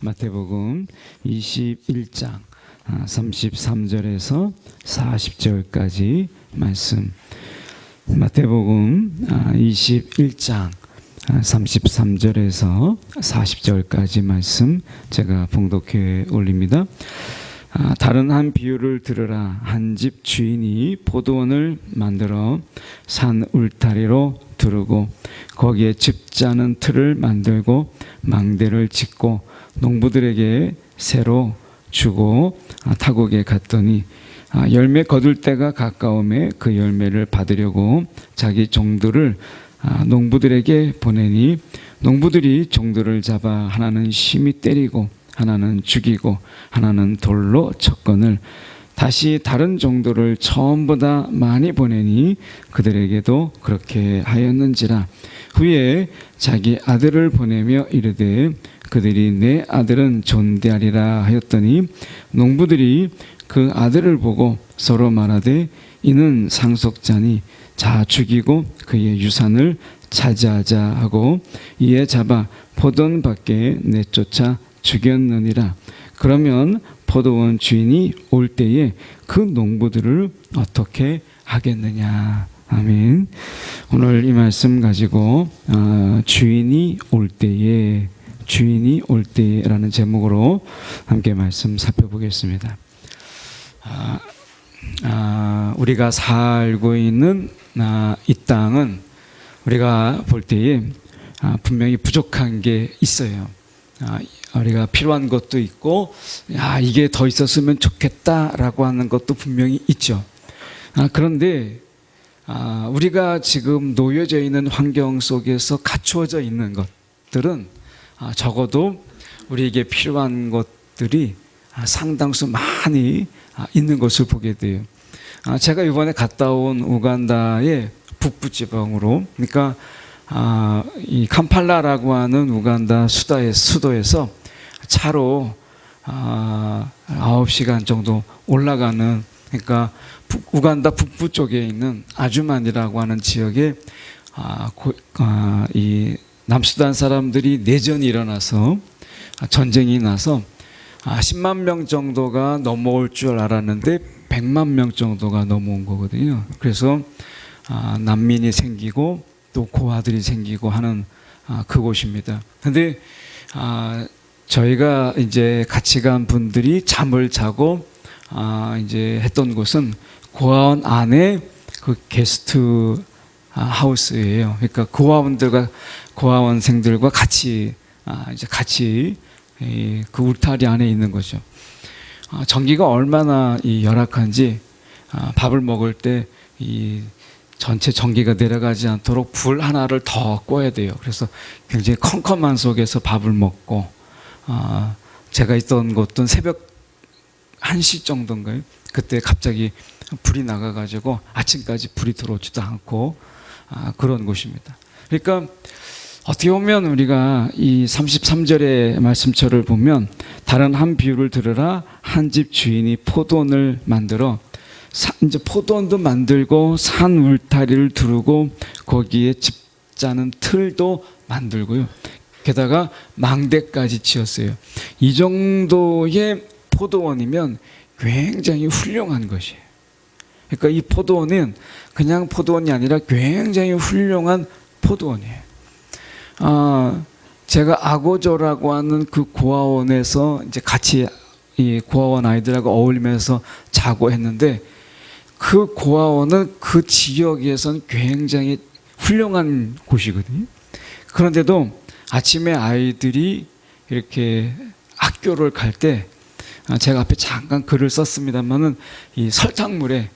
마태복음 21장 33절에서 40절까지 말씀. 마태복음 21장 33절에서 40절까지 말씀 제가 봉독해 올립니다. 다른 한 비유를 들으라. 한 집 주인이 포도원을 만들어 산 울타리로 두르고 거기에 집 짜는 틀을 만들고 망대를 짓고 농부들에게 새로 주고 타국에 갔더니 열매 거둘 때가 가까움에 그 열매를 받으려고 자기 종들을 농부들에게 보내니 농부들이 종들을 잡아 하나는 심히 때리고 하나는 죽이고 하나는 돌로 쳤거늘 다시 다른 종들을 처음보다 많이 보내니 그들에게도 그렇게 하였는지라. 후에 자기 아들을 보내며 이르되 그들이 내 아들은 존대하리라 하였더니 농부들이 그 아들을 보고 서로 말하되 이는 상속자니 자 죽이고 그의 유산을 차지하자 하고 이에 잡아 포도원 밖에 내쫓아 죽였느니라. 그러면 포도원 주인이 올 때에 그 농부들을 어떻게 하겠느냐. 아멘. 오늘 이 말씀 가지고 주인이 올 때에 라는 제목으로 함께 말씀 살펴보겠습니다. 우리가 살고 있는 이 땅은 우리가 볼 때에 분명히 부족한 게 있어요. 우리가 필요한 것도 있고 이게 더 있었으면 좋겠다라고 하는 것도 분명히 있죠. 그런데 우리가 지금 놓여져 있는 환경 속에서 갖추어져 있는 것들은 적어도 우리에게 필요한 것들이 상당수 많이 있는 것을 보게 돼요. 제가 이번에 갔다 온 우간다의 북부 지방으로, 그러니까 이 캄팔라라고 하는 우간다 수도에서 차로 9시간 정도 올라가는, 그러니까 우간다 북부 쪽에 있는 아주만이라고 하는 지역에 이 남수단 사람들이 내전이 일어나서 전쟁이 나서 10만 명 정도가 넘어올 줄 알았는데 100만 명 정도가 넘어온 거거든요. 그래서 난민이 생기고 또 고아들이 생기고 하는 그곳입니다. 근데 저희가 이제 같이 간 분들이 잠을 자고 이제 했던 곳은 고아원 안에 그 게스트 하우스예요. 그러니까 고아원생들과 같이 그 울타리 안에 있는 거죠. 전기가 얼마나 열악한지 밥을 먹을 때 이 전체 전기가 내려가지 않도록 불 하나를 더 꺼야 돼요. 그래서 굉장히 컴컴한 속에서 밥을 먹고 제가 있던 곳은 새벽 1시 정도인가요? 그때 갑자기 불이 나가가지고 아침까지 불이 들어오지도 않고 그런 곳입니다. 그러니까 어떻게 보면 우리가 이 33절의 말씀처를 보면 다른 한 비유를 들으라. 한 집 주인이 포도원을 만들어 이제 포도원도 만들고 산 울타리를 두르고 거기에 집 짜는 틀도 만들고요. 게다가 망대까지 지었어요. 이 정도의 포도원이면 굉장히 훌륭한 것이에요. 그러니까 이 포도원은 그냥 포도원이 아니라 굉장히 훌륭한 포도원이에요. 제가 아고조라고 하는 그 고아원에서 이제 같이 이 고아원 아이들하고 어울리면서 자고 했는데 그 고아원은 그 지역에서는 굉장히 훌륭한 곳이거든요. 그런데도 아침에 아이들이 이렇게 학교를 갈 때 제가 앞에 잠깐 글을 썼습니다만은 이 설탕물에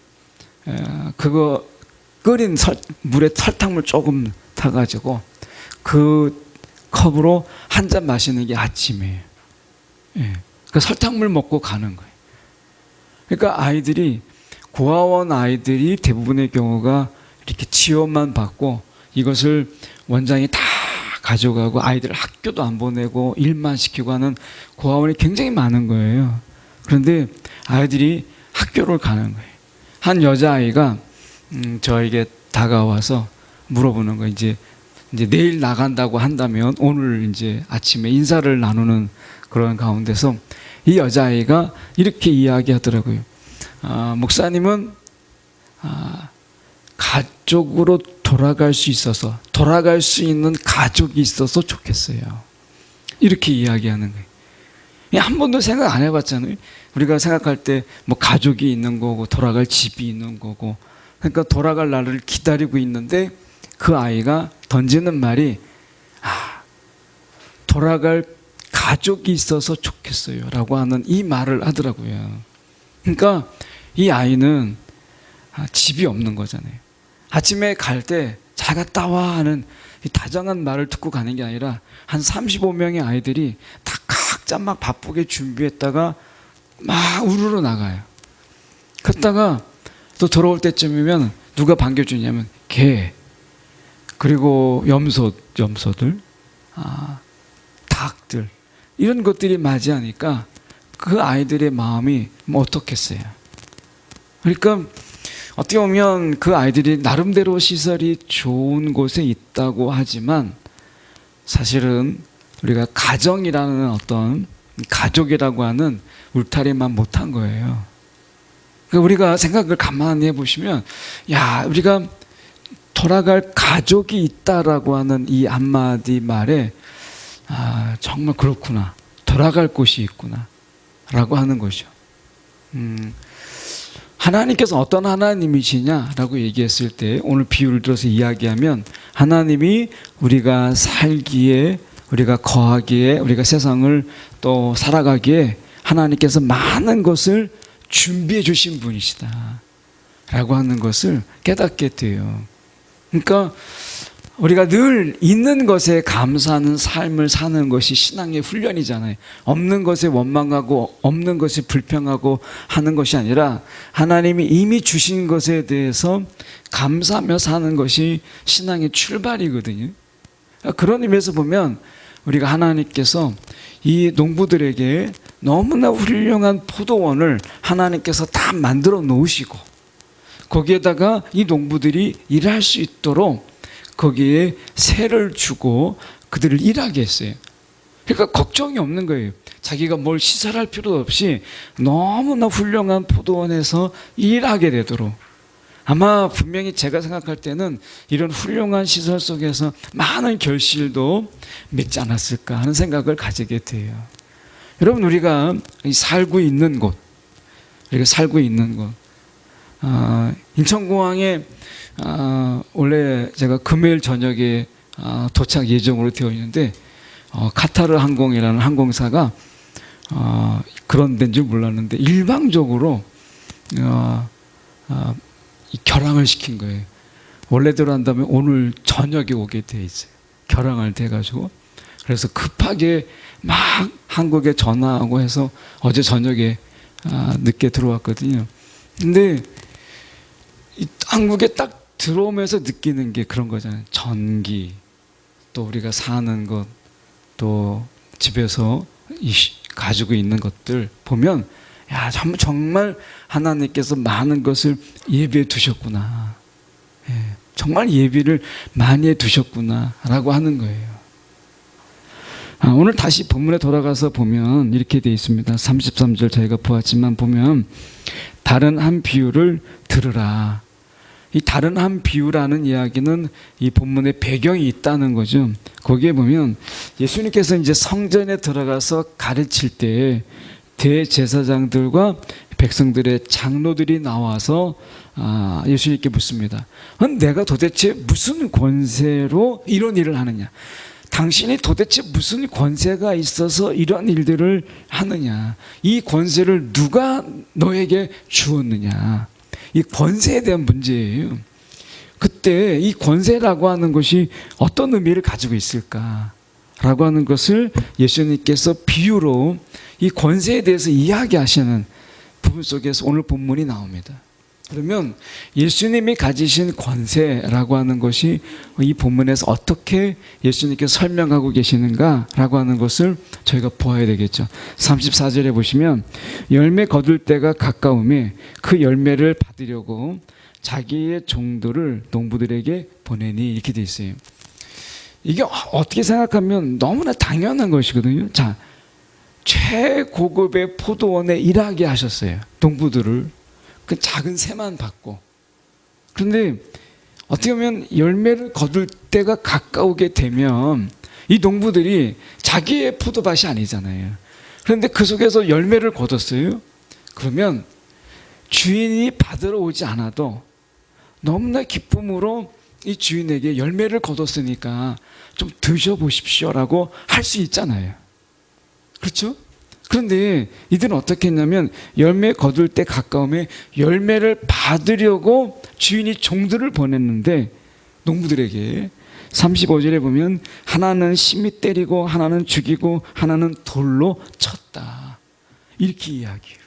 그거 끓인 물에 설탕물 조금 타가지고 그 컵으로 한 잔 마시는 게 아침이에요. 그 설탕물 먹고 가는 거예요. 그러니까 고아원 아이들이 대부분의 경우가 이렇게 지원만 받고 이것을 원장이 다 가져가고 아이들 학교도 안 보내고 일만 시키고 하는 고아원이 굉장히 많은 거예요. 그런데 아이들이 학교를 가는 거예요. 한 여자아이가 저에게 다가와서 물어보는 거예요. 이제 이제 내일 나간다고 한다면 오늘 이제 아침에 인사를 나누는 그런 가운데서 이 여자아이가 이렇게 이야기하더라고요. 목사님은 가족으로 돌아갈 수 있어서, 돌아갈 수 있는 가족이 있어서 좋겠어요. 이렇게 이야기하는 거예요. 한 번도 생각 안 해봤잖아요. 우리가 생각할 때 뭐 가족이 있는 거고 돌아갈 집이 있는 거고, 그러니까 돌아갈 날을 기다리고 있는데 그 아이가 던지는 말이 돌아갈 가족이 있어서 좋겠어요 라고 하는 이 말을 하더라고요. 그러니까 이 아이는 집이 없는 거잖아요. 아침에 갈 때 잘 갔다 와 하는 이 다정한 말을 듣고 가는 게 아니라 한 35명의 아이들이 다 각자 막 바쁘게 준비했다가 막 우르르 나가요. 그러다가 또 돌아올 때쯤이면 누가 반겨주냐면 개, 그리고 염소들, 닭들, 이런 것들이 맞이하니까 그 아이들의 마음이 뭐 어떻겠어요. 그러니까 어떻게 보면 그 아이들이 나름대로 시설이 좋은 곳에 있다고 하지만 사실은 우리가 가정이라는 어떤 가족이라고 하는 울타리만 못한 거예요. 그러니까 우리가 생각을 가만히 해보시면 우리가 돌아갈 가족이 있다라고 하는 이 한마디 말에 정말 그렇구나, 돌아갈 곳이 있구나 라고 하는 거죠. 하나님께서 어떤 하나님이시냐라고 얘기했을 때 오늘 비유를 들어서 이야기하면 하나님이 우리가 살기에, 우리가 거하기에, 우리가 세상을 또 살아가기에 하나님께서 많은 것을 준비해 주신 분이시다 라고 하는 것을 깨닫게 돼요. 그러니까 우리가 늘 있는 것에 감사하는 삶을 사는 것이 신앙의 훈련이잖아요. 없는 것에 원망하고 없는 것에 불평하고 하는 것이 아니라 하나님이 이미 주신 것에 대해서 감사하며 사는 것이 신앙의 출발이거든요. 그런 의미에서 보면 우리가 하나님께서 이 농부들에게 너무나 훌륭한 포도원을 하나님께서 다 만들어 놓으시고 거기에다가 이 농부들이 일할 수 있도록 거기에 세를 주고 그들을 일하게 했어요. 그러니까 걱정이 없는 거예요. 자기가 뭘 시설할 필요도 없이 너무나 훌륭한 포도원에서 일하게 되도록. 아마 분명히 제가 생각할 때는 이런 훌륭한 시설 속에서 많은 결실도 맺지 않았을까 하는 생각을 가지게 돼요. 여러분, 우리가 살고 있는 곳, 인천공항에 원래 제가 금요일 저녁에 도착 예정으로 되어 있는데 카타르 항공이라는 항공사가 그런 데인 줄 몰랐는데 일방적으로 결항을 시킨 거예요. 원래대로 한다면 오늘 저녁에 오게 돼 있어요. 결항을 돼가지고. 그래서 급하게 막 한국에 전화하고 해서 어제 저녁에 늦게 들어왔거든요. 근데 한국에 딱 들어오면서 느끼는 게 그런 거잖아요. 전기, 또 우리가 사는 것, 또 집에서 가지고 있는 것들 보면 정말 하나님께서 많은 것을 예비해 두셨구나. 정말 예비를 많이 해 두셨구나 라고 하는 거예요. 오늘 다시 본문에 돌아가서 보면 이렇게 되어 있습니다. 33절 저희가 보았지만 보면 다른 한 비유를 들으라. 이 다른 한 비유라는 이야기는 이 본문에 배경이 있다는 거죠. 거기에 보면 예수님께서 이제 성전에 들어가서 가르칠 때 대제사장들과 백성들의 장로들이 나와서 예수님께 묻습니다. 내가 도대체 무슨 권세로 이런 일을 하느냐? 당신이 도대체 무슨 권세가 있어서 이런 일들을 하느냐? 이 권세를 누가 너에게 주었느냐? 이 권세에 대한 문제예요. 그때 이 권세라고 하는 것이 어떤 의미를 가지고 있을까라고 하는 것을 예수님께서 비유로 이 권세에 대해서 이야기하시는 부분 속에서 오늘 본문이 나옵니다. 그러면 예수님이 가지신 권세라고 하는 것이 이 본문에서 어떻게 예수님께서 설명하고 계시는가라고 하는 것을 저희가 보아야 되겠죠. 34절에 보시면 열매 거둘 때가 가까우매 그 열매를 받으려고 자기의 종들을 농부들에게 보내니 이렇게 돼 있어요. 이게 어떻게 생각하면 너무나 당연한 것이거든요. 자, 최고급의 포도원에 일하게 하셨어요. 농부들을. 그 작은 새만 받고. 그런데 어떻게 보면 열매를 거둘 때가 가까우게 되면 이 농부들이 자기의 포도밭이 아니잖아요. 그런데 그 속에서 열매를 거뒀어요. 그러면 주인이 받으러 오지 않아도 너무나 기쁨으로 이 주인에게 열매를 거뒀으니까 좀 드셔보십시오라고 할 수 있잖아요. 그렇죠? 그런데 이들은 어떻게 했냐면 열매 거둘 때 가까움에 열매를 받으려고 주인이 종들을 보냈는데 농부들에게 35절에 보면 하나는 심히 때리고 하나는 죽이고 하나는 돌로 쳤다. 이렇게 이야기해요.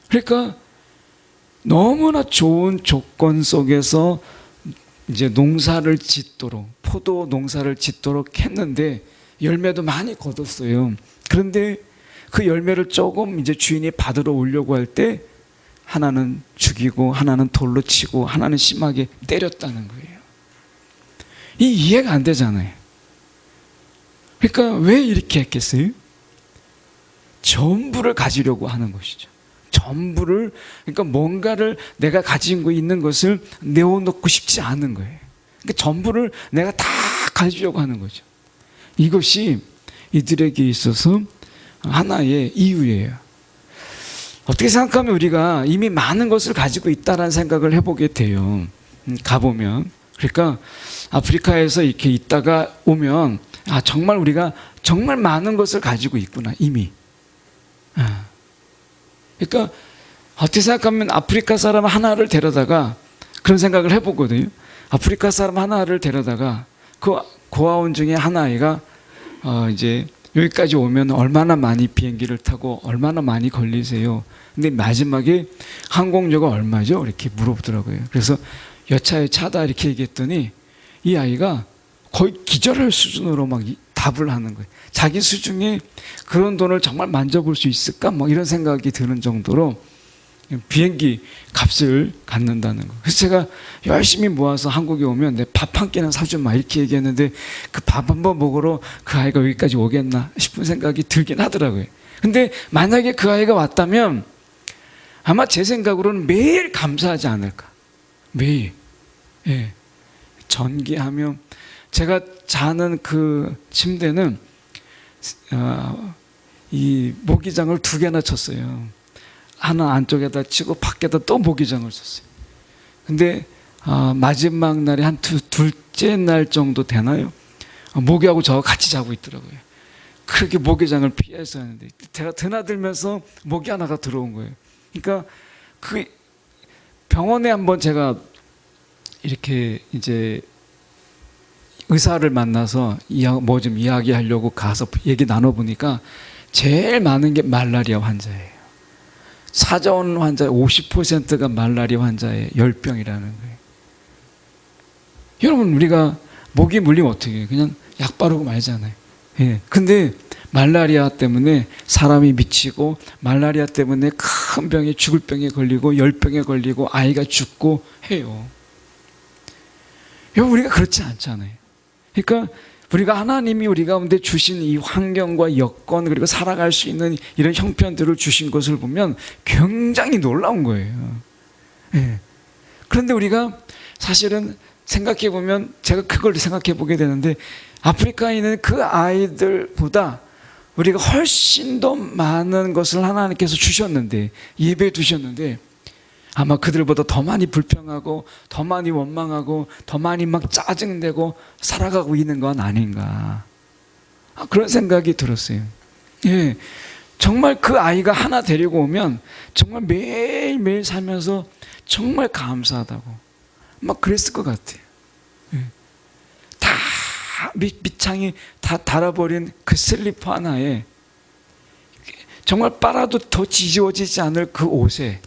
그러니까 너무나 좋은 조건 속에서 이제 농사를 짓도록, 포도 농사를 짓도록 했는데 열매도 많이 거뒀어요. 그런데 그 열매를 조금 이제 주인이 받으러 오려고 할 때 하나는 죽이고 하나는 돌로 치고 하나는 심하게 때렸다는 거예요. 이 이해가 안 되잖아요. 그러니까 왜 이렇게 했겠어요? 전부를 가지려고 하는 것이죠. 전부를, 그러니까 뭔가를 내가 가지고 있는 것을 내어놓고 싶지 않은 거예요. 그러니까 전부를 내가 다 가지려고 하는 거죠. 이것이 이들에게 있어서 하나의 이유예요. 어떻게 생각하면 우리가 이미 많은 것을 가지고 있다는 생각을 해보게 돼요. 가보면. 그러니까 아프리카에서 이렇게 있다가 오면 아, 정말 우리가 정말 많은 것을 가지고 있구나, 이미. 그러니까 어떻게 생각하면 아프리카 사람 하나를 데려다가 그런 생각을 해보거든요. 아프리카 사람 하나를 데려다가 그 고아원 중에 한 아이가 이제 여기까지 오면 얼마나 많이 비행기를 타고 얼마나 많이 걸리세요. 근데 마지막에 항공료가 얼마죠? 이렇게 물어보더라고요. 그래서 여차에 차다 이렇게 얘기했더니 이 아이가 거의 기절할 수준으로 막 답을 하는 거예요. 자기 수중에 그런 돈을 정말 만져볼 수 있을까? 뭐 이런 생각이 드는 정도로 비행기 값을 갖는다는 거. 그래서 제가 열심히 모아서 한국에 오면 내 밥 한 끼는 사주마 이렇게 얘기했는데 그 밥 한 번 먹으러 그 아이가 여기까지 오겠나 싶은 생각이 들긴 하더라고요. 근데 만약에 그 아이가 왔다면 아마 제 생각으로는 매일 감사하지 않을까. 매일. 예. 전기하면 제가 자는 그 침대는 이 모기장을 2개나 쳤어요. 하나 안쪽에다 치고 밖에다 또 모기장을 쳤어요. 근데 마지막 날이 한 둘째 날 정도 되나요? 모기하고 저 같이 자고 있더라고요. 그렇게 모기장을 피해서 하는데 제가 드나들면서 모기 하나가 들어온 거예요. 그러니까 그 병원에 한번 제가 이렇게 이제 의사를 만나서 뭐 좀 이야기하려고 가서 얘기 나눠보니까 제일 많은 게 말라리아 환자예요. 찾아온 환자의 50%가 말라리아 환자의 열병이라는 거예요. 여러분, 우리가 모기 물리면 어떻게 해요? 그냥 약 바르고 말잖아요. 예. 근데 말라리아 때문에 사람이 미치고 말라리아 때문에 큰 병에 죽을 병에 걸리고 열병에 걸리고 아이가 죽고 해요. 여러분, 우리가 그렇지 않잖아요. 그러니까 우리가 하나님이 우리 가운데 주신 이 환경과 여건 그리고 살아갈 수 있는 이런 형편들을 주신 것을 보면 굉장히 놀라운 거예요. 예. 그런데 우리가 사실은 생각해 보면 제가 그걸 생각해 보게 되는데 아프리카에 있는 그 아이들보다 우리가 훨씬 더 많은 것을 하나님께서 주셨는데 예배해 두셨는데 아마 그들보다 더 많이 불평하고 더 많이 원망하고 더 많이 막 짜증내고 살아가고 있는 건 아닌가, 그런 생각이 들었어요. 예, 정말 그 아이가 하나 데리고 오면 정말 매일매일 살면서 정말 감사하다고 막 그랬을 것 같아요. 예. 다 밑창이 다 달아버린 그 슬리퍼 하나에 정말 빨아도 더 지지워지지 않을 그 옷에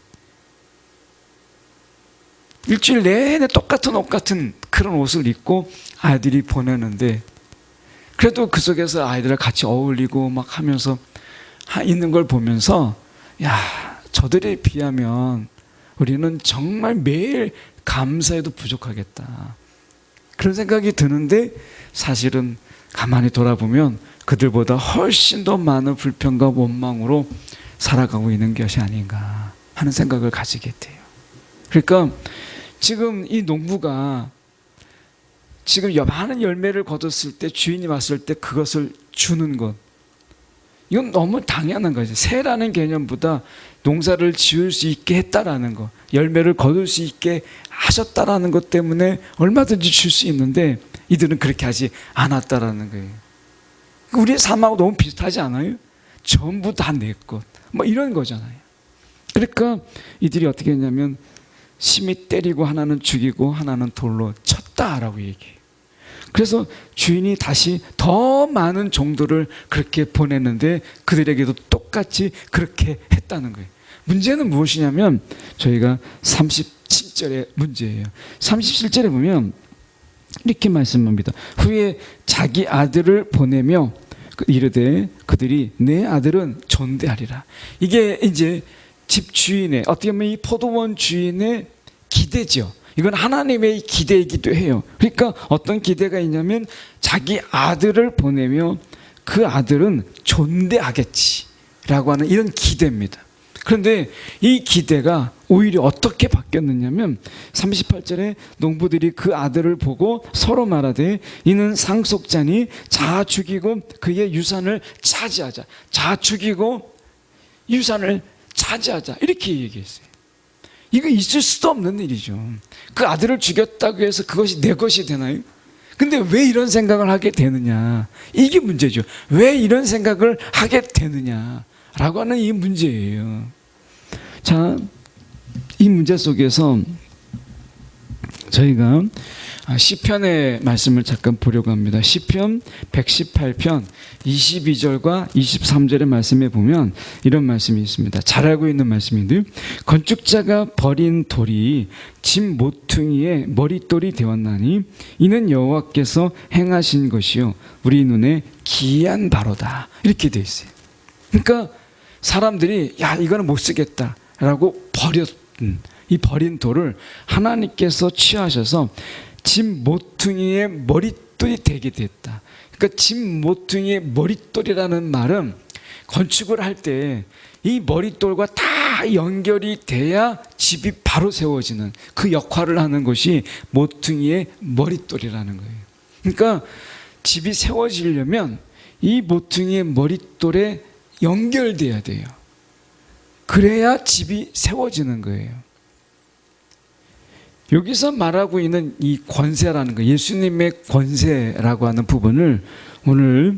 일주일 내내 똑같은 옷 같은 그런 옷을 입고 아이들이 보내는데 그래도 그 속에서 아이들과 같이 어울리고 막 하면서 있는 걸 보면서 야, 저들에 비하면 우리는 정말 매일 감사해도 부족하겠다. 그런 생각이 드는데 사실은 가만히 돌아보면 그들보다 훨씬 더 많은 불평과 원망으로 살아가고 있는 것이 아닌가 하는 생각을 가지게 돼요. 그러니까 지금 이 농부가 지금 많은 열매를 거뒀을 때 주인이 왔을 때 그것을 주는 것, 이건 너무 당연한 거죠. 새라는 개념보다 농사를 지을 수 있게 했다라는 것, 열매를 거둘 수 있게 하셨다라는 것 때문에 얼마든지 줄 수 있는데 이들은 그렇게 하지 않았다라는 거예요. 우리의 삶하고 너무 비슷하지 않아요? 전부 다 내 것, 뭐 이런 거잖아요. 그러니까 이들이 어떻게 했냐면 심히 때리고 하나는 죽이고 하나는 돌로 쳤다라고 얘기해요. 그래서 주인이 다시 더 많은 종들을 그렇게 보냈는데 그들에게도 똑같이 그렇게 했다는 거예요. 문제는 무엇이냐면 저희가 37절의 문제예요. 37절에 보면 이렇게 말씀합니다. 후에 자기 아들을 보내며 이르되 그들이 내 아들은 존대하리라. 이게 이제 집 주인의, 어떻게 보면 이 포도원 주인의 기대죠. 이건 하나님의 기대이기도 해요. 그러니까 어떤 기대가 있냐면 자기 아들을 보내며 그 아들은 존대하겠지라고 하는 이런 기대입니다. 그런데 이 기대가 오히려 어떻게 바뀌었느냐면 38절에 농부들이 그 아들을 보고 서로 말하되 이는 상속자니 자 죽이고 그의 유산을 차지하자. 자 죽이고 유산을 차지하자. 이렇게 얘기했어요. 이거 있을 수도 없는 일이죠. 그 아들을 죽였다고 해서 그것이 내 것이 되나요? 근데 왜 이런 생각을 하게 되느냐? 이게 문제죠. 왜 이런 생각을 하게 되느냐라고 하는 이 문제예요. 자, 이 문제 속에서 저희가 시편의 말씀을 잠깐 보려고 합니다. 시편 118편 22절과 23절의 말씀에 보면 이런 말씀이 있습니다. 잘 알고 있는 말씀인데요. 건축자가 버린 돌이 집 모퉁이의 머릿돌이 되었나니 이는 여호와께서 행하신 것이요 우리 눈에 기이한 바로다. 이렇게 되어 있어요. 그러니까 사람들이 야 이거는 못 쓰겠다라고 이 버린 돌을 하나님께서 취하셔서 집 모퉁이의 머릿돌이 되게 됐다. 그러니까 집 모퉁이의 머릿돌이라는 말은 건축을 할 때 이 머릿돌과 다 연결이 돼야 집이 바로 세워지는 그 역할을 하는 것이 모퉁이의 머릿돌이라는 거예요. 그러니까 집이 세워지려면 이 모퉁이의 머릿돌에 연결돼야 돼요. 그래야 집이 세워지는 거예요. 여기서 말하고 있는 이 권세라는 거, 예수님의 권세라고 하는 부분을 오늘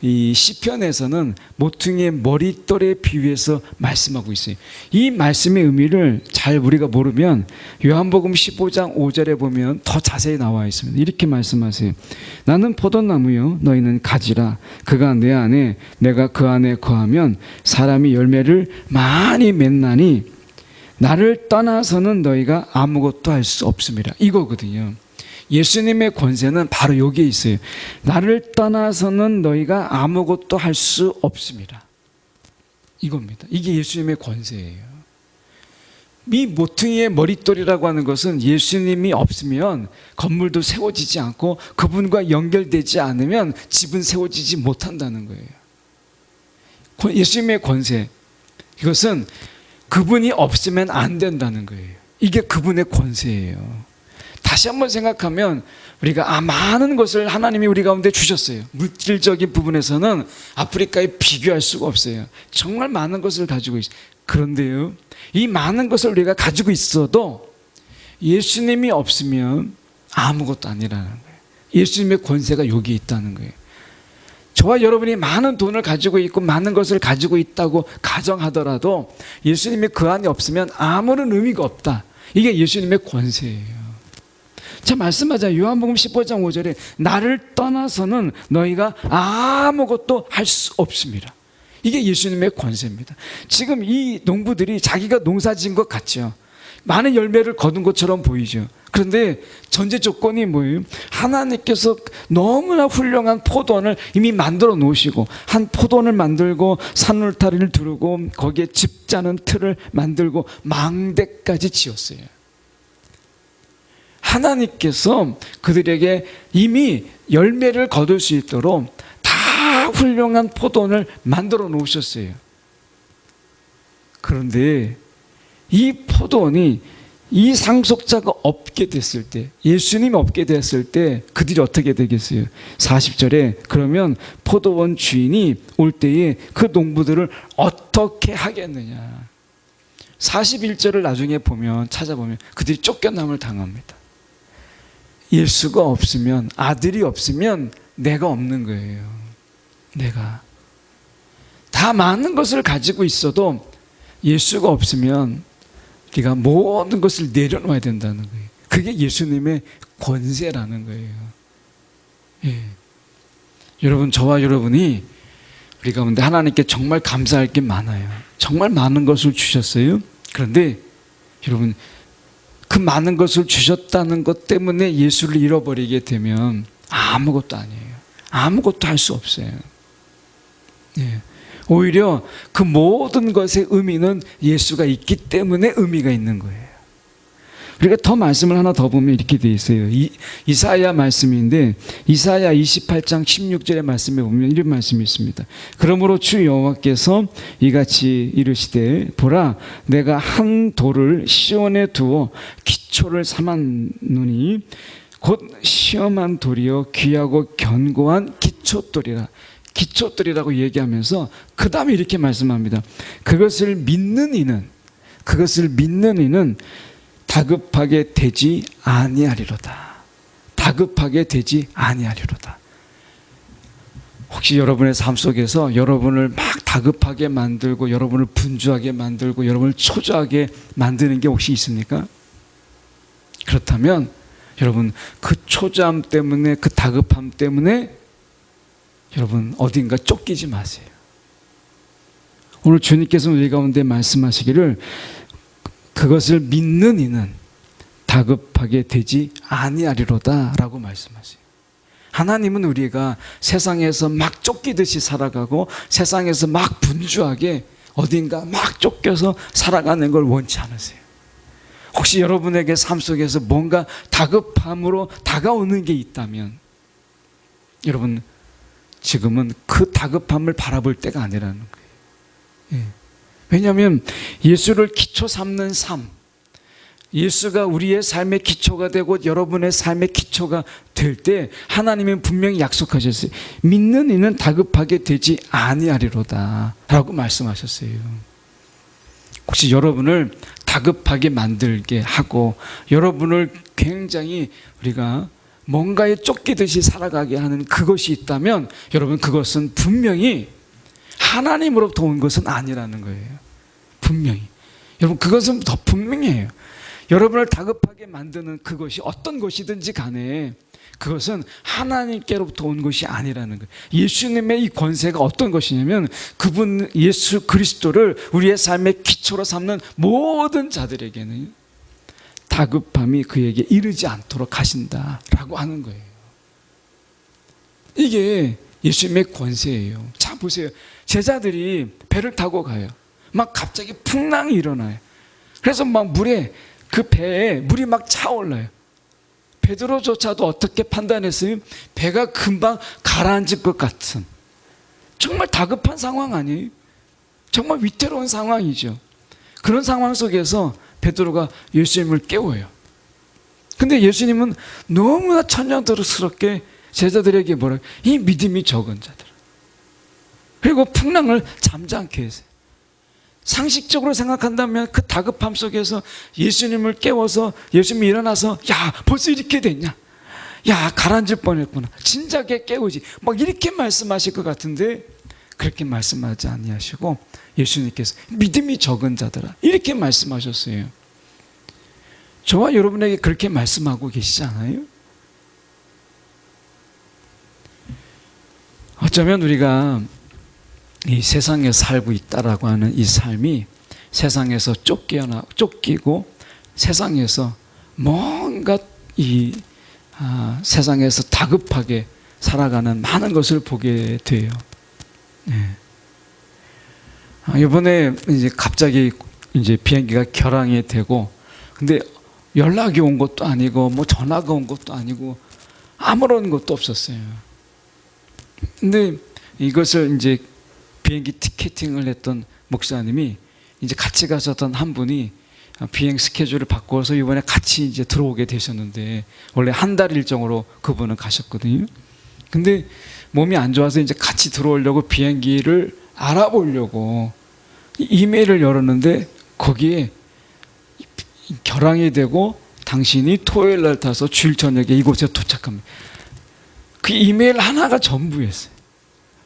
이 시편에서는 모퉁이의 머릿돌에 비유해서 말씀하고 있어요. 이 말씀의 의미를 잘 우리가 모르면 요한복음 15장 5절에 보면 더 자세히 나와 있습니다. 이렇게 말씀하세요. 나는 포도나무요 너희는 가지라. 그가 내 안에 내가 그 안에 거하면 사람이 열매를 많이 맺나니 나를 떠나서는 너희가 아무것도 할 수 없습니다. 이거거든요. 예수님의 권세는 바로 여기에 있어요. 나를 떠나서는 너희가 아무것도 할 수 없습니다. 이겁니다. 이게 예수님의 권세예요. 이 모퉁이의 머릿돌이라고 하는 것은 예수님이 없으면 건물도 세워지지 않고 그분과 연결되지 않으면 집은 세워지지 못한다는 거예요. 예수님의 권세, 이것은 그분이 없으면 안 된다는 거예요. 이게 그분의 권세예요. 다시 한번 생각하면 우리가 많은 것을 하나님이 우리 가운데 주셨어요. 물질적인 부분에서는 아프리카에 비교할 수가 없어요. 정말 많은 것을 가지고 있어요. 그런데요, 이 많은 것을 우리가 가지고 있어도 예수님이 없으면 아무것도 아니라는 거예요. 예수님의 권세가 여기 있다는 거예요. 저와 여러분이 많은 돈을 가지고 있고 많은 것을 가지고 있다고 가정하더라도 예수님이 그 안에 없으면 아무런 의미가 없다. 이게 예수님의 권세예요. 자, 말씀하자. 요한복음 15장 5절에 나를 떠나서는 너희가 아무것도 할 수 없습니다. 이게 예수님의 권세입니다. 지금 이 농부들이 자기가 농사지은 것 같죠. 많은 열매를 거둔 것처럼 보이죠. 그런데 전제 조건이 뭐예요? 하나님께서 너무나 훌륭한 포도원을 이미 만들어 놓으시고 한 포도원을 만들고 산울타리를 두르고 거기에 집 짜는 틀을 만들고 망대까지 지었어요. 하나님께서 그들에게 이미 열매를 거둘 수 있도록 다 훌륭한 포도원을 만들어 놓으셨어요. 그런데 이 포도원이 이 상속자가 없게 됐을 때, 예수님이 없게 됐을 때 그들이 어떻게 되겠어요? 40절에 그러면 포도원 주인이 올 때에 그 농부들을 어떻게 하겠느냐. 41절을 나중에 보면, 찾아보면 그들이 쫓겨남을 당합니다. 예수가 없으면, 아들이 없으면 내가 없는 거예요. 내가 다 많은 것을 가지고 있어도 예수가 없으면 우리가 모든 것을 내려놓아야 된다는 거예요. 그게 예수님의 권세라는 거예요. 예. 여러분, 저와 여러분이 우리 가운데 하나님께 정말 감사할 게 많아요. 정말 많은 것을 주셨어요. 그런데 여러분, 그 많은 것을 주셨다는 것 때문에 예수를 잃어버리게 되면 아무것도 아니에요. 아무것도 할 수 없어요. 예. 오히려 그 모든 것의 의미는 예수가 있기 때문에 의미가 있는 거예요. 우리가 더 말씀을 하나 더 보면 이렇게 되어 있어요. 이사야 말씀인데 이사야 28장 16절의 말씀에 보면 이런 말씀이 있습니다. 그러므로 주 여호와께서 이같이 이르시되 보라 내가 한 돌을 시온에 두어 기초를 삼았노니 곧 시험한 돌이요 귀하고 견고한 기초돌이라. 기초돌이라고 얘기하면서 그 다음에 이렇게 말씀합니다. 그것을 믿는 이는 다급하게 되지 아니하리로다. 다급하게 되지 아니하리로다. 혹시 여러분의 삶 속에서 여러분을 막 다급하게 만들고 여러분을 분주하게 만들고 여러분을 초조하게 만드는 게 혹시 있습니까? 그렇다면 여러분 그 초조함 때문에 그 다급함 때문에 여러분 어딘가 쫓기지 마세요. 오늘 주님께서 우리 가운데 말씀하시기를 그것을 믿는 이는 다급하게 되지 아니하리로다 라고 말씀하세요. 하나님은 우리가 세상에서 막 쫓기듯이 살아가고 세상에서 막 분주하게 어딘가 막 쫓겨서 살아가는 걸 원치 않으세요. 혹시 여러분에게 삶 속에서 뭔가 다급함으로 다가오는 게 있다면 여러분 지금은 그 다급함을 바라볼 때가 아니라는 거예요. 예. 왜냐하면 예수를 기초 삼는 삶, 예수가 우리의 삶의 기초가 되고 여러분의 삶의 기초가 될 때 하나님은 분명히 약속하셨어요. 믿는 이는 다급하게 되지 아니하리로다 라고 말씀하셨어요. 혹시 여러분을 다급하게 만들게 하고 여러분을 굉장히 우리가 뭔가에 쫓기듯이 살아가게 하는 그것이 있다면 여러분 그것은 분명히 하나님으로부터 온 것은 아니라는 거예요. 분명히. 여러분 그것은 더 분명해요. 여러분을 다급하게 만드는 그것이 어떤 것이든지 간에 그것은 하나님께로부터 온 것이 아니라는 거예요. 예수님의 이 권세가 어떤 것이냐면 그분 예수 그리스도를 우리의 삶의 기초로 삼는 모든 자들에게는 다급함이 그에게 이르지 않도록 하신다라고 하는 거예요. 이게 예수님의 권세예요. 자 보세요. 제자들이 배를 타고 가요. 막 갑자기 풍랑이 일어나요. 그래서 막 물에 그 배에 물이 막 차올라요. 베드로조차도 어떻게 판단했어요? 배가 금방 가라앉을 것 같은 정말 다급한 상황 아니에요? 정말 위태로운 상황이죠. 그런 상황 속에서 베드로가 예수님을 깨워요. 근데 예수님은 너무나 천연덕스럽게 제자들에게 뭐라 이 믿음이 적은 자들 그리고 풍랑을 잠잠케 했어요. 상식적으로 생각한다면 그 다급함 속에서 예수님을 깨워서 예수님이 일어나서 야 벌써 이렇게 됐냐, 야 가라앉을 뻔했구나, 진작에 깨우지 막 이렇게 말씀하실 것 같은데 그렇게 말씀하지 아니하시고 예수님께서 믿음이 적은 자들아 이렇게 말씀하셨어요. 저와 여러분에게 그렇게 말씀하고 계시지 않아요? 어쩌면 우리가 이 세상에 살고 있다라고 하는 이 삶이 세상에서 쫓기고 세상에서 뭔가 세상에서 다급하게 살아가는 많은 것을 보게 돼요. 네. 이번에 이제 갑자기 이제 비행기가 결항이 되고 근데 연락이 온 것도 아니고 뭐 전화가 온 것도 아니고 아무런 것도 없었어요. 근데 이것을 이제 비행기 티켓팅을 했던 목사님이 이제 같이 가셨던 한 분이 비행 스케줄을 바꿔서 이번에 같이 이제 들어오게 되셨는데, 원래 한 달 일정으로 그분은 가셨거든요. 근데 몸이 안 좋아서 이제 같이 들어오려고 비행기를 알아보려고 이메일을 열었는데 거기에 결항이 되고 당신이 토요일 날 타서 주일 저녁에 이곳에 도착합니다. 그 이메일 하나가 전부였어요.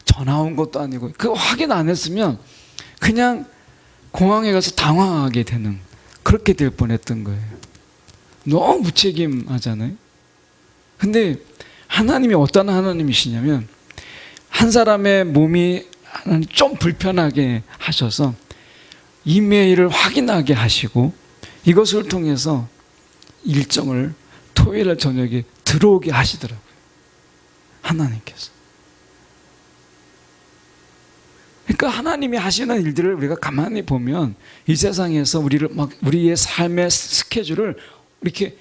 전화 온 것도 아니고. 그거 확인 안 했으면 그냥 공항에 가서 당황하게 되는, 그렇게 될 뻔했던 거예요. 너무 무책임하잖아요. 근데 하나님이 어떤 하나님이시냐면, 한 사람의 몸이 좀 불편하게 하셔서 이메일을 확인하게 하시고 이것을 통해서 일정을 토요일 저녁에 들어오게 하시더라고요. 하나님께서. 그러니까 하나님이 하시는 일들을 우리가 가만히 보면 이 세상에서 우리의 삶의 스케줄을 이렇게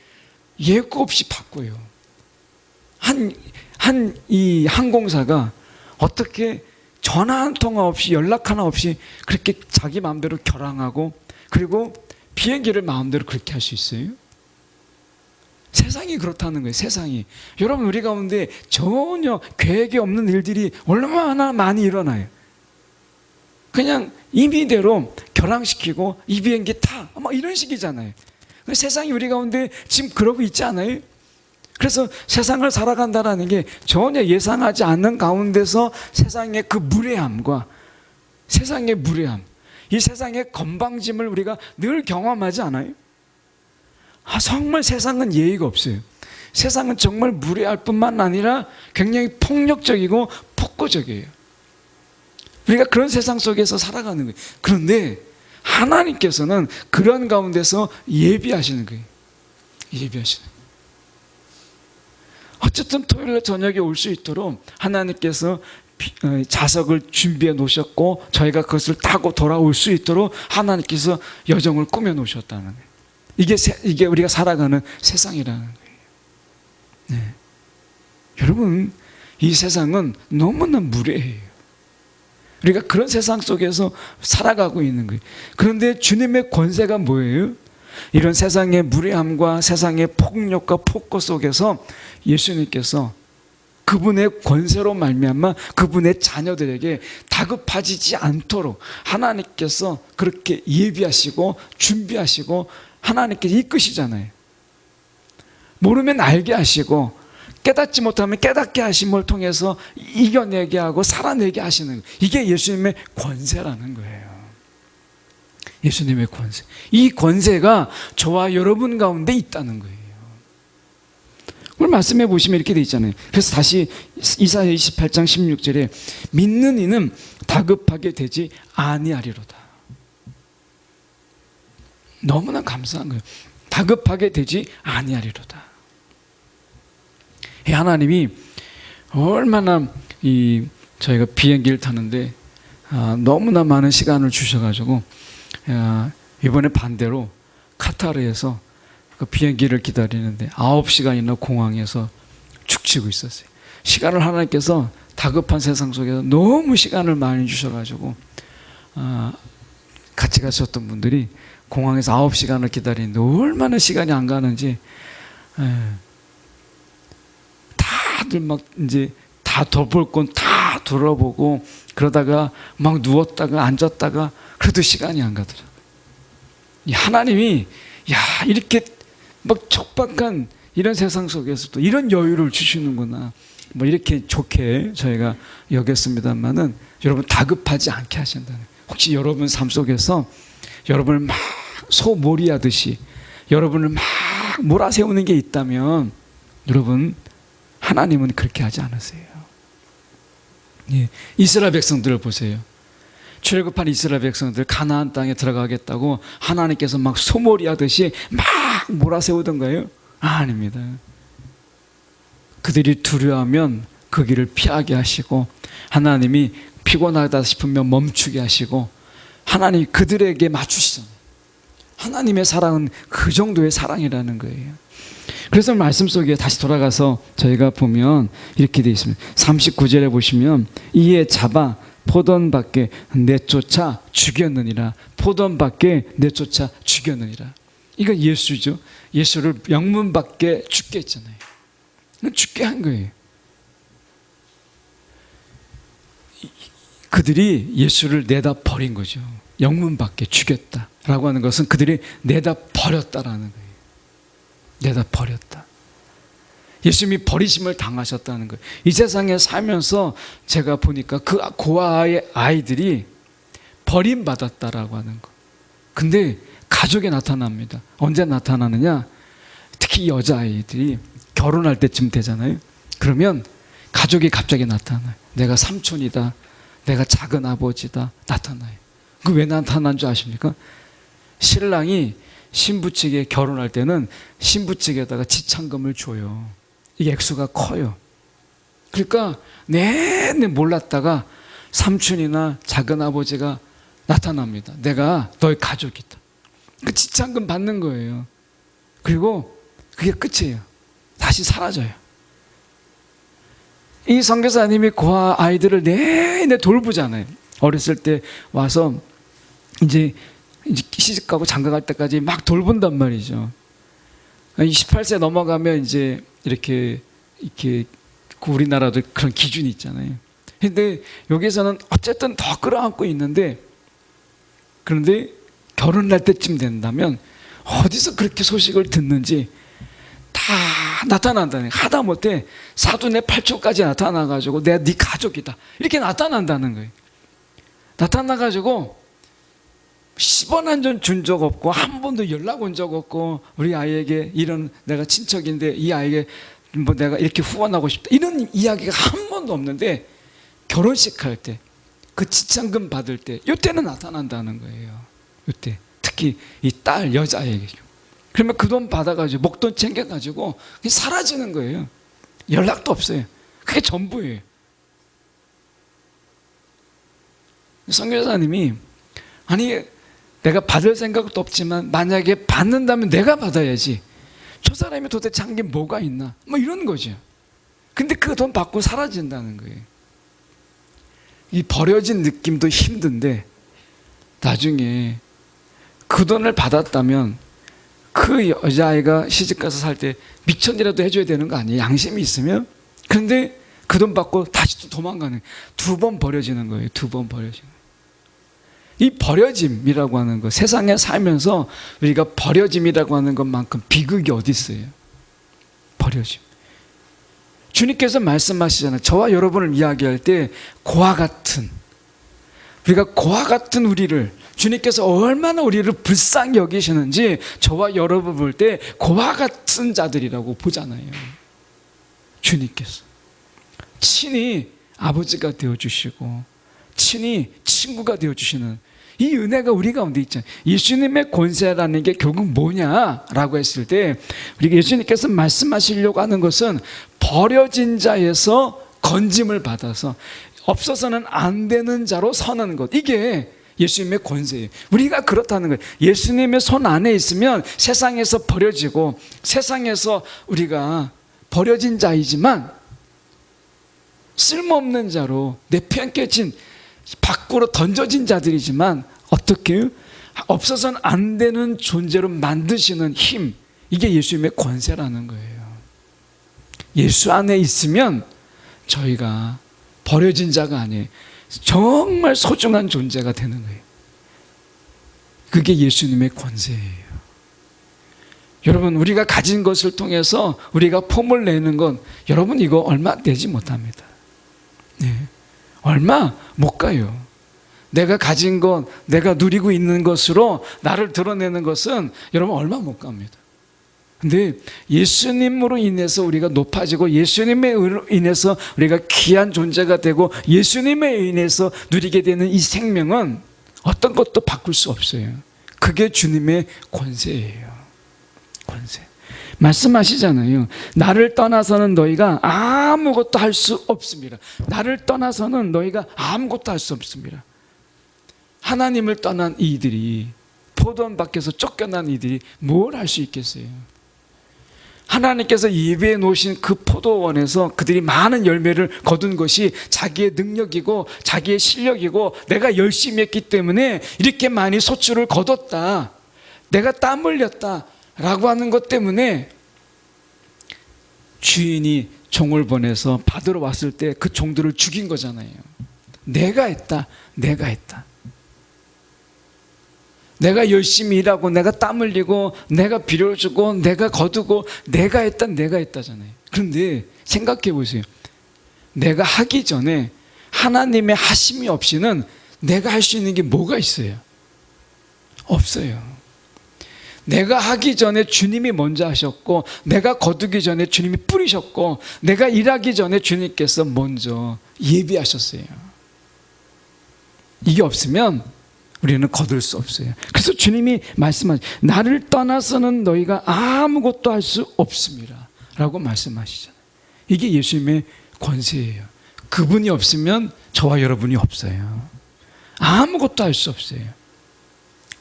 예고 없이 바꿔요. 이 항공사가 어떻게 전화 한 통화 없이, 연락 하나 없이 그렇게 자기 마음대로 결항하고, 그리고 비행기를 마음대로 그렇게 할 수 있어요? 세상이 그렇다는 거예요. 세상이. 여러분, 우리 가운데 전혀 계획이 없는 일들이 얼마나 많이 일어나요. 그냥 임의대로 결항시키고 이 비행기 타, 막 이런 식이잖아요. 세상이 우리 가운데 지금 그러고 있지 않아요? 그래서 세상을 살아간다는 게 전혀 예상하지 않는 가운데서 세상의 그 무례함과 세상의 무례함, 이 세상의 건방짐을 우리가 늘 경험하지 않아요? 정말 세상은 예의가 없어요. 세상은 정말 무례할 뿐만 아니라 굉장히 폭력적이고 폭거적이에요. 우리가 그런 세상 속에서 살아가는 거예요. 그런데 하나님께서는 그런 가운데서 예비하시는 거예요. 예비하시는 거예요. 어쨌든 토요일 저녁에 올 수 있도록 하나님께서 좌석을 준비해 놓으셨고, 저희가 그것을 타고 돌아올 수 있도록 하나님께서 여정을 꾸며 놓으셨다는 거예요. 이게 우리가 살아가는 세상이라는 거예요. 네. 여러분, 이 세상은 너무나 무례해요. 우리가 그런 세상 속에서 살아가고 있는 거예요. 그런데 주님의 권세가 뭐예요? 이런 세상의 무례함과 세상의 폭력과 폭거 속에서 예수님께서 그분의 권세로 말미암아 그분의 자녀들에게 다급해지지 않도록 하나님께서 그렇게 예비하시고 준비하시고 하나님께서 이끄시잖아요. 모르면 알게 하시고 깨닫지 못하면 깨닫게 하심을 통해서 이겨내게 하고 살아내게 하시는 거예요. 이게 예수님의 권세라는 거예요. 예수님의 권세. 이 권세가 저와 여러분 가운데 있다는 거예요. 오늘 말씀해 보시면 이렇게 돼 있잖아요. 그래서 다시 이사야 28장 16절에 믿는 이는 다급하게 되지 아니하리로다. 너무나 감사한 거예요. 다급하게 되지 아니하리로다. 하나님이 얼마나 저희가 비행기를 타는데 너무나 많은 시간을 주셔가지고 이번에 반대로 카타르에서 그 비행기를 기다리는데 9시간이나 공항에서 축치고 있었어요. 시간을 하나님께서 다급한 세상 속에서 너무 시간을 많이 주셔가지고 같이 가셨던 분들이 공항에서 9시간을 기다리는데 얼마나 시간이 안 가는지 다들 막 이제 다 덮을 건 다 돌아보고 그러다가 막 누웠다가 앉았다가 그래도 시간이 안 가더라고요. 하나님이 이렇게 막 촉박한 이런 세상 속에서도 이런 여유를 주시는구나, 뭐 이렇게 좋게 저희가 여겼습니다만은, 여러분 다급하지 않게 하신다는, 혹시 여러분 삶 속에서 여러분을 막 소몰이하듯이 여러분을 막 몰아세우는 게 있다면, 여러분 하나님은 그렇게 하지 않으세요. 이스라엘 백성들을 보세요. 출애굽한 이스라엘 백성들 가나안 땅에 들어가겠다고 하나님께서 막 소몰이하듯이 막 몰아세우던 거예요? 아닙니다. 그들이 두려워하면 그 길을 피하게 하시고, 하나님이 피곤하다 싶으면 멈추게 하시고, 하나님이 그들에게 맞추시잖아요. 하나님의 사랑은 그 정도의 사랑이라는 거예요. 그래서 말씀 속에 다시 돌아가서 저희가 보면 이렇게 되어 있습니다. 39절에 보시면 이에 잡아 포도원 밖에 내쫓아 죽였느니라. 포도원 밖에 내쫓아 죽였느니라. 이거 예수죠. 예수를 영문 밖에 죽게 했잖아요. 죽게 한 거예요. 그들이 예수를 내다 버린 거죠. 영문 밖에 죽였다라고 하는 것은 그들이 내다 버렸다라는 거예요. 내다 버렸다. 예수님이 버리심을 당하셨다는 거예요. 이 세상에 살면서 제가 보니까 그 고아의 아이들이 버림받았다라고 하는 거. 근데 가족에 나타납니다. 언제 나타나느냐? 특히 여자아이들이 결혼할 때쯤 되잖아요. 그러면 가족이 갑자기 나타나요. 내가 삼촌이다. 내가 작은 아버지다. 나타나요. 그 왜 나타난 줄 아십니까? 신랑이 신부 측에 결혼할 때는 신부 측에다가 지참금을 줘요. 이 액수가 커요. 그러니까 내내 몰랐다가 삼촌이나 작은 아버지가 나타납니다. 내가 너의 가족이다. 그 지참금 받는 거예요. 그리고 그게 끝이에요. 다시 사라져요. 이 선교사님이 고아 아이들을 내내 돌보잖아요. 어렸을 때 와서 이제 시집가고 장가갈 때까지 막 돌본단 말이죠. 18세 넘어가면 이제 이렇게 우리나라도 그런 기준이 있잖아요. 근데 여기서는 어쨌든 더 끌어안고 있는데, 그런데 결혼할 때쯤 된다면 어디서 그렇게 소식을 듣는지 다 나타난다는 거예요. 하다못해 사돈의 8초까지 나타나가지고 내가 네 가족이다 이렇게 나타난다는 거예요. 나타나가지고 10원 한 전 준 적 없고 한 번도 연락 온 적 없고, 우리 아이에게 이런, 내가 친척인데 이 아이에게 뭐 내가 이렇게 후원하고 싶다 이런 이야기가 한 번도 없는데, 결혼식 할 때 그 지참금 받을 때 이때는 나타난다는 거예요. 이때 특히 이 딸 여자에게. 그러면 그 돈 받아가지고 목돈 챙겨가지고 사라지는 거예요. 연락도 없어요. 그게 전부예요. 선교사님이 아니 내가 받을 생각도 없지만 만약에 받는다면 내가 받아야지, 저 사람이 도대체 한 게 뭐가 있나 뭐 이런 거죠. 근데 그 돈 받고 사라진다는 거예요. 이 버려진 느낌도 힘든데 나중에 그 돈을 받았다면 그 여자아이가 시집가서 살 때 미천이라도 해줘야 되는 거 아니에요? 양심이 있으면. 그런데 그 돈 받고 다시 또 도망가는, 2번 버려지는 거예요. 2번 버려지는 거예요. 이 버려짐이라고 하는 거, 세상에 살면서 우리가 버려짐이라고 하는 것만큼 비극이 어디 있어요? 버려짐. 주님께서 말씀하시잖아요. 저와 여러분을 이야기할 때 고아 같은, 우리가 고아 같은 우리를, 주님께서 얼마나 우리를 불쌍히 여기시는지 저와 여러분 볼 때 고아 같은 자들이라고 보잖아요. 주님께서 친히 아버지가 되어주시고 친히 친구가 되어주시는 이 은혜가 우리 가운데 있잖아요. 예수님의 권세라는 게 결국 뭐냐라고 했을 때, 우리 예수님께서 말씀하시려고 하는 것은 버려진 자에서 건짐을 받아서 없어서는 안 되는 자로 서는 것, 이게 예수님의 권세예요. 우리가 그렇다는 거예요. 예수님의 손 안에 있으면 세상에서 버려지고 세상에서 우리가 버려진 자이지만 쓸모없는 자로 내팽개친 밖으로 던져진 자들이지만 어떻게 없어서는 안 되는 존재로 만드시는 힘, 이게 예수님의 권세라는 거예요. 예수 안에 있으면 저희가 버려진 자가 아니에요. 정말 소중한 존재가 되는 거예요. 그게 예수님의 권세예요. 여러분, 우리가 가진 것을 통해서 우리가 폼을 내는 건 여러분 이거 얼마 되지 못합니다. 네. 얼마 못 가요. 내가 가진 것, 내가 누리고 있는 것으로 나를 드러내는 것은 여러분 얼마 못 갑니다. 근데 예수님으로 인해서 우리가 높아지고 예수님에 인해서 우리가 귀한 존재가 되고 예수님에 인해서 누리게 되는 이 생명은 어떤 것도 바꿀 수 없어요. 그게 주님의 권세예요. 권세. 말씀하시잖아요. 나를 떠나서는 너희가 아무것도 할 수 없습니다. 나를 떠나서는 너희가 아무것도 할 수 없습니다. 하나님을 떠난 이들이 포도원 밖에서 쫓겨난 이들이 뭘 할 수 있겠어요? 하나님께서 예비해 놓으신 그 포도원에서 그들이 많은 열매를 거둔 것이 자기의 능력이고 자기의 실력이고 내가 열심히 했기 때문에 이렇게 많이 소출을 거뒀다, 내가 땀 흘렸다 라고 하는 것 때문에 주인이 종을 보내서 받으러 왔을 때 그 종들을 죽인 거잖아요. 내가 했다, 내가 했다. 내가 열심히 일하고 내가 땀 흘리고 내가 비료를 주고 내가 거두고 내가 했다, 내가 했다잖아요. 그런데 생각해 보세요. 내가 하기 전에 하나님의 하심이 없이는 내가 할 수 있는 게 뭐가 있어요? 없어요. 내가 하기 전에 주님이 먼저 하셨고, 내가 거두기 전에 주님이 뿌리셨고, 내가 일하기 전에 주님께서 먼저 예비하셨어요. 이게 없으면 우리는 거둘 수 없어요. 그래서 주님이 말씀하시죠. 나를 떠나서는 너희가 아무것도 할 수 없습니다 라고 말씀하시잖아요. 이게 예수님의 권세예요. 그분이 없으면 저와 여러분이 없어요. 아무것도 할 수 없어요.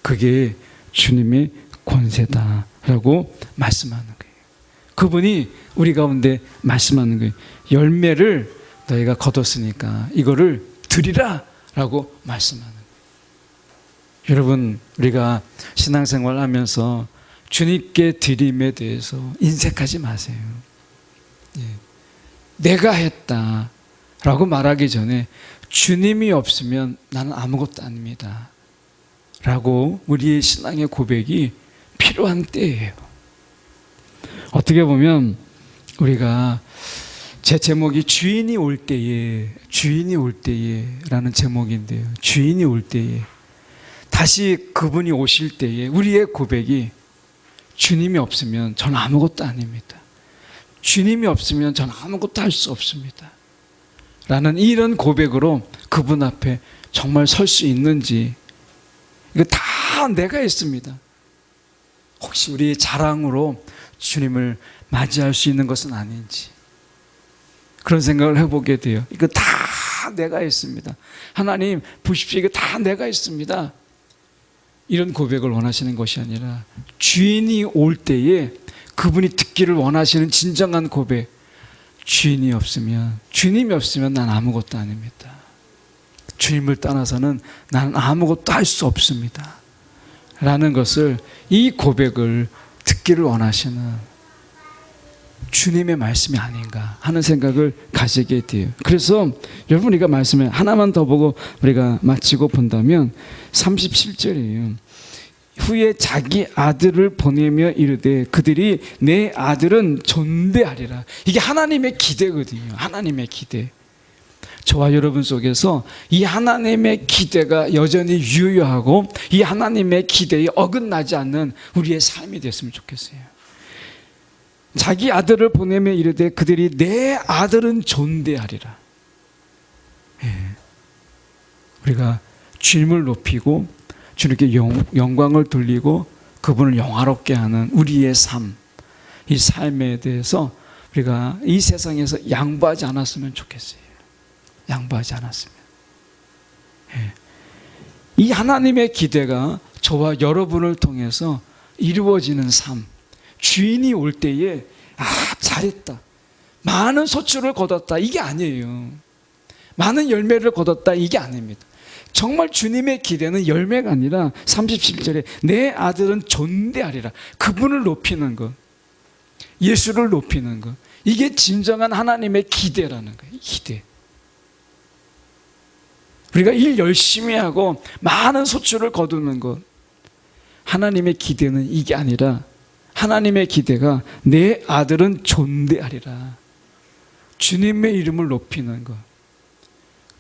그게 주님의 권세다라고 말씀하는 거예요. 그분이 우리 가운데 말씀하는 거예요. 열매를 너희가 거뒀으니까 이거를 드리라 라고 말씀하는 거예요. 여러분, 우리가 신앙생활 하면서 주님께 드림에 대해서 인색하지 마세요. 내가 했다 라고 말하기 전에 주님이 없으면 나는 아무것도 아닙니다 라고 우리의 신앙의 고백이 필요한 때예요. 어떻게 보면 우리가, 제 제목이 주인이 올 때에, 주인이 올 때에 라는 제목인데요. 주인이 올 때에, 다시 그분이 오실 때에 우리의 고백이 주님이 없으면 저는 아무것도 아닙니다. 주님이 없으면 저는 아무것도 할 수 없습니다 라는 이런 고백으로 그분 앞에 정말 설 수 있는지, 이거 다 내가 했습니다. 혹시 우리의 자랑으로 주님을 맞이할 수 있는 것은 아닌지 그런 생각을 해보게 돼요. 이거 다 내가 했습니다. 하나님 보십시오, 이거 다 내가 했습니다. 이런 고백을 원하시는 것이 아니라 주인이 올 때에 그분이 듣기를 원하시는 진정한 고백, 주인이 없으면, 주님이 없으면 난 아무것도 아닙니다. 주님을 떠나서는 나는 아무것도 할 수 없습니다 라는 것을, 이 고백을 듣기를 원하시는 주님의 말씀이 아닌가 하는 생각을 가지게 돼요. 그래서 여러분, 우리가 말씀을 하나만 더 보고 우리가 마치고 본다면 37절이에요. 후에 자기 아들을 보내며 이르되 그들이 내 아들은 존대하리라. 이게 하나님의 기대거든요. 하나님의 기대. 저와 여러분 속에서 이 하나님의 기대가 여전히 유효하고 이 하나님의 기대에 어긋나지 않는 우리의 삶이 됐으면 좋겠어요. 자기 아들을 보내며 이르되 그들이 내 아들은 존대하리라. 우리가 주님을 높이고 주님께 영광을 돌리고 그분을 영화롭게 하는 우리의 삶, 이 삶에 대해서 우리가 이 세상에서 양보하지 않았으면 좋겠어요. 양보하지 않았으면. 이 하나님의 기대가 저와 여러분을 통해서 이루어지는 삶, 주인이 올 때에 잘했다, 많은 소출을 거뒀다, 이게 아니에요. 많은 열매를 거뒀다, 이게 아닙니다. 정말 주님의 기대는 열매가 아니라 37절에 내 아들은 존대하리라. 그분을 높이는 것, 예수를 높이는 것, 이게 진정한 하나님의 기대라는 거예요. 기대. 우리가 일 열심히 하고 많은 소출을 거두는 것, 하나님의 기대는 이게 아니라 하나님의 기대가 내 아들은 존대하리라. 주님의 이름을 높이는 것,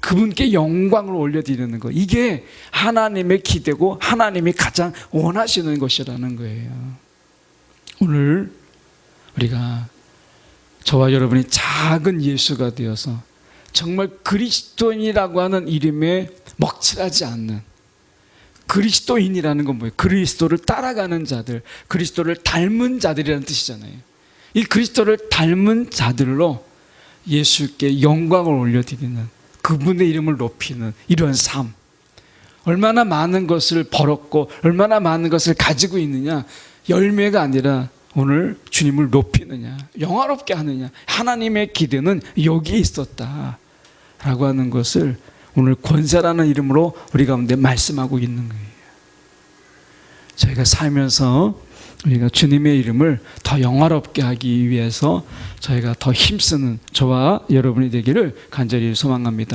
그분께 영광을 올려드리는 것, 이게 하나님의 기대고 하나님이 가장 원하시는 것이라는 거예요. 오늘 우리가, 저와 여러분이 작은 예수가 되어서 정말 그리스도인이라고 하는 이름에 먹칠하지 않는, 그리스도인이라는 건 뭐예요? 그리스도를 따라가는 자들, 그리스도를 닮은 자들이라는 뜻이잖아요. 이 그리스도를 닮은 자들로 예수께 영광을 올려드리는, 그분의 이름을 높이는 이런 삶, 얼마나 많은 것을 벌었고 얼마나 많은 것을 가지고 있느냐, 열매가 아니라 오늘 주님을 높이느냐, 영화롭게 하느냐, 하나님의 기대는 여기에 있었다 라고 하는 것을 오늘 권세라는 이름으로 우리 가운데 말씀하고 있는 거예요. 저희가 살면서 우리가 주님의 이름을 더 영화롭게 하기 위해서 저희가 더 힘쓰는 저와 여러분이 되기를 간절히 소망합니다.